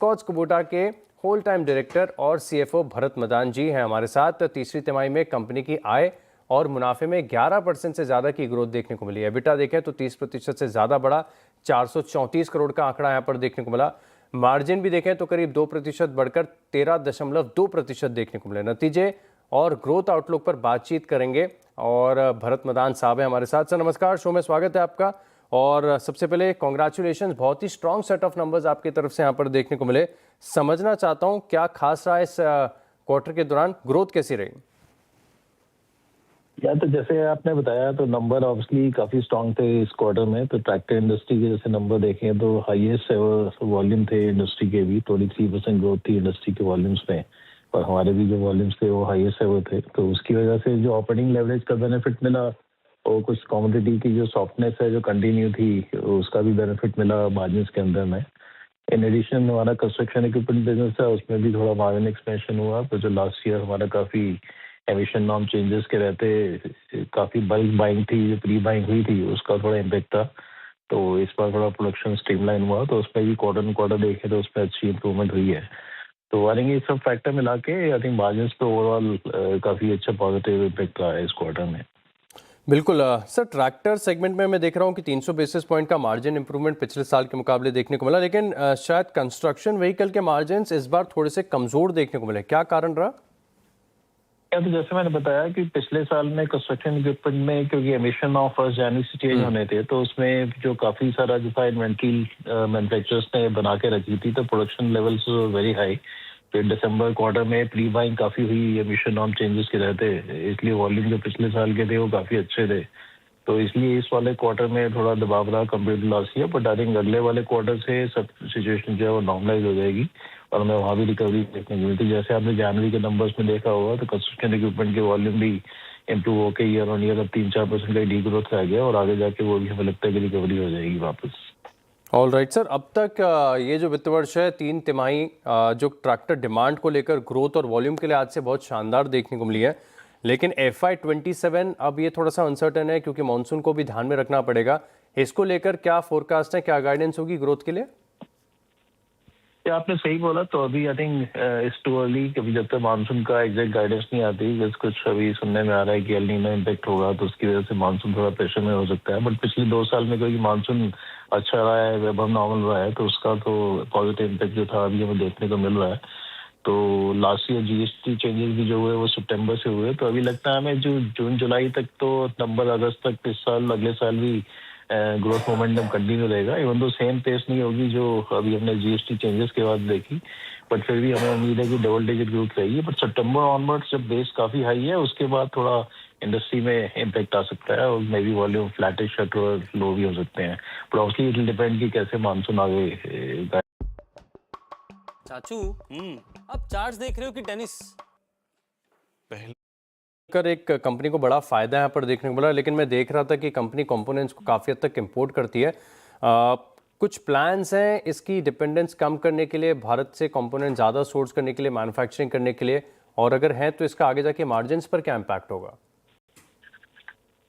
Escorts Kubota के whole time director और CFO Bharat Madan जी हैं हमारे साथ। तीसरी तिमाही में कंपनी की आय और मुनाफे में 11% से ज़्यादा की ग्रोथ देखने को मिली है। एबिटा देखें तो 30% से ज़्यादा बढ़ा, 434 करोड़ का आंकड़ा यहाँ पर देखने को मिला। मार्जिन भी देखें तो करीब 2% बढ़कर 13.2% देखने को मिले। नतीजे और ग्रोथ आउटलुक पर बातचीत करेंगे और भरत मदान साहब हैं हमारे साथ। सर नमस्कार, शो में स्वागत है आपका। और सबसे पहले कॉन्ग्रेचुलेशंस, बहुत ही स्ट्रॉन्ग सेट ऑफ नंबर्स आपकी तरफ से यहाँ पर देखने को मिले। समझना चाहता हूँ क्या खास रहा इस क्वार्टर के दौरान, ग्रोथ कैसी रही? या तो जैसे आपने बताया तो नंबर ऑब्वियसली काफ़ी स्ट्रॉन्ग थे इस क्वार्टर में। तो ट्रैक्टर इंडस्ट्री के जैसे नंबर देखें तो हाईएस्ट वॉल्यूम थे इंडस्ट्री के भी, 23% ग्रोथ थी इंडस्ट्री के वॉल्यूम्स में, और हमारे भी जो वॉल्यूम्स थे वो हाईएस्ट एवर थे। तो उसकी वजह से जो ऑपरेटिंग लेवरेज का बेनिफिट मिला और कुछ कमोडिटी की जो सॉफ्टनेस है जो कंटिन्यू थी उसका भी बेनिफिट मिला मार्जिन के अंदर में। इन एडिशन हमारा कंस्ट्रक्शन इक्विपमेंट बिजनेस है, उसमें भी थोड़ा मार्जिन एक्सपेंशन हुआ। तो जो लास्ट ईयर हमारा काफ़ी एमिशन नॉर्म चेंजेस के रहते काफ़ी बल्क बाइंग थी, जो प्री बाइंग हुई थी उसका थोड़ा इम्पेक्ट था। तो इस बार थोड़ा प्रोडक्शन स्ट्रीमलाइन हुआ, तो उसमें भी क्वार्टर देखें तो उसमें अच्छी इंप्रूवमेंट हुई है। तो आई थिंक ये सब फैक्टर मिला के आई थिंक मार्जिन पे ओवरऑल काफ़ी अच्छा पॉजिटिव इम्पेक्ट रहा है इस क्वार्टर में। बिल्कुल सर, ट्रैक्टर सेगमेंट में मैं देख रहा हूँ कि 300 बेसिस पॉइंट का मार्जिन इंप्रूवमेंट पिछले साल के मुकाबले देखने को मिला, लेकिन शायद कंस्ट्रक्शन व्हीकल के मार्जिन इस बार थोड़े से कमज़ोर देखने को मिले। क्या कारण रहा? तो जैसे मैंने बताया कि पिछले साल में कंस्ट्रक्शन इक्विपमेंट में क्योंकि एमिशन ऑफ 1 जनवरी से चेंज होने थे, तो उसमें जो काफ़ी सारा जो था इन्वेंट्री मैन्युफैक्चरर्स ने बना के रखी थी, तो प्रोडक्शन लेवल्स वेरी हाई। फिर दिसंबर क्वार्टर में प्री बाइंग काफ़ी हुई एमिशन नॉर्म चेंजेस के रहते, इसलिए वॉल्यूम जो पिछले साल के थे वो काफ़ी अच्छे थे। तो इसलिए इस वाले क्वार्टर में थोड़ा दबाव रहा compare to last year, but I think अगले वाले क्वार्टर से सब सिचुएशन जो है वो नॉर्मलाइज हो जाएगी और हमें वहाँ भी रिकवरी देखने को मिलती है। जैसे आपने जनवरी के नंबर्स में देखा होगा तो कंस्ट्रक्शन इक्विपमेंट के वॉल्यूम भी इम्प्रूव होकर ईयर ऑन ईयर अब 3-4% का डी ग्रोथ रह गया, और आगे जाके वो भी हमें लगता है कि रिकवरी हो जाएगी वापस। ऑल राइट सर, अब तक ये जो वित्त वर्ष है 3 तिमाही जो ट्रैक्टर डिमांड को लेकर ग्रोथ और वॉल्यूम के लिए आज से बहुत शानदार देखने को मिली है, लेकिन FY27 अब ये थोड़ा सा अनसर्टन है क्योंकि मानसून को भी ध्यान में रखना पड़ेगा। इसको लेकर क्या फोरकास्ट है, क्या गाइडेंस होगी ग्रोथ के लिए? या आपने सही बोला। तो अभी I think it's too early, कभी जब तक मानसून का एग्जैक्ट गाइडेंस नहीं आती, बस कुछ अभी सुनने में आ रहा है कि एल नीनो इम्पैक्ट होगा, तो उसकी वजह से मानसून थोड़ा प्रेशर में हो सकता है। बट पिछले 2 साल में क्योंकि मानसून अच्छा रहा है, वेब नॉर्मल रहा है, तो उसका तो पॉजिटिव इम्पैक्ट जो था अभी हमें देखने को मिल रहा है। तो लास्ट ईयर जीएसटी चेंजेस भी जो हुए वो सितंबर से हुए, तो अभी लगता है हमें जो जून जुलाई तक तो नंबर अगस्त तक इस साल अगले साल भी ग्रोथ मोमेंटम कंटिन्यू रहेगा। इवन तो सेम पेस नहीं होगी जो अभी हमने जीएसटी चेंजेस के बाद देखी, बट फिर भी हमें उम्मीद है कि डबल डिजिट ग्रोथ रहेगी। बट सितंबर ऑनवर्ड्स जब बेस काफ़ी हाई है उसके बाद थोड़ा इंडस्ट्री में इम्पैक्ट आ सकता है और मे बी वॉल्यूम फ्लैटिश और लो भी हो सकते हैं। But obviously it will depend कि कैसे मानसून आगे। चाचू अब चार्ट्स देख रहे हो कि टेनिस? कर एक कंपनी को बड़ा फायदा यहाँ पर देखने को मिला, लेकिन मैं देख रहा था कि कंपनी कंपोनेंट्स को काफ़ी हद तक इंपोर्ट करती है। कुछ प्लान्स हैं इसकी डिपेंडेंस कम करने के लिए, भारत से कंपोनेंट ज़्यादा सोर्स करने के लिए, मैन्युफैक्चरिंग करने के लिए, और अगर है तो इसका आगे जाके मार्जिन्स पर क्या इम्पैक्ट होगा?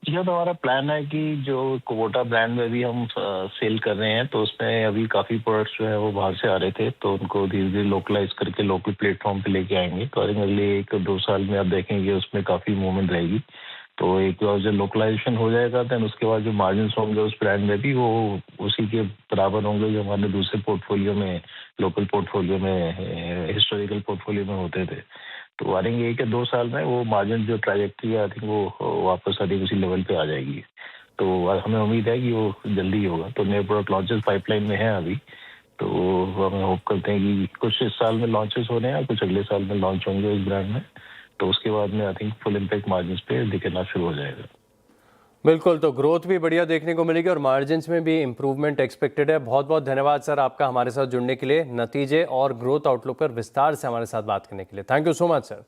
यह तो हमारा प्लान है कि जो कुबोटा ब्रांड में भी हम सेल कर रहे हैं, तो उसमें अभी काफ़ी प्रोडक्ट्स जो है वो बाहर से आ रहे थे, तो उनको धीरे धीरे लोकलाइज करके लोकल प्लेटफॉर्म पे लेके आएंगे। तो अगले 1-2 साल में आप देखेंगे उसमें काफ़ी मूवमेंट रहेगी। तो एक बार जब लोकलाइजेशन हो जाएगा तो उसके बाद जो मार्जिन होंगे उस ब्रांड में भी वो उसी के बराबर होंगे जो हमारे दूसरे पोर्टफोलियो में, लोकल पोर्टफोलियो में, हिस्टोरिकल पोर्टफोलियो में होते थे। तो आई थिंक 1 या 2 साल में वो मार्जिन जो ट्रैजेक्टरी है आई थिंक वो वापस आई थिंक उसी लेवल पे आ जाएगी। तो हमें उम्मीद है कि वो जल्दी ही होगा। तो नए प्रोडक्ट लॉन्चेस पाइपलाइन में है अभी, तो हमें होप करते हैं कि कुछ इस साल में लॉन्चेस हो रहे हैं, कुछ अगले साल में लॉन्च होंगे इस ब्रांड में। तो उसके बाद में I think full impact margin पे दिखना शुरू हो जाएगा। बिल्कुल, तो ग्रोथ भी बढ़िया देखने को मिलेगी और मार्जिन्स में भी इंप्रूवमेंट एक्सपेक्टेड है। बहुत बहुत धन्यवाद सर आपका हमारे साथ जुड़ने के लिए, नतीजे और ग्रोथ आउटलुक पर विस्तार से हमारे साथ बात करने के लिए। Thank you so much sir.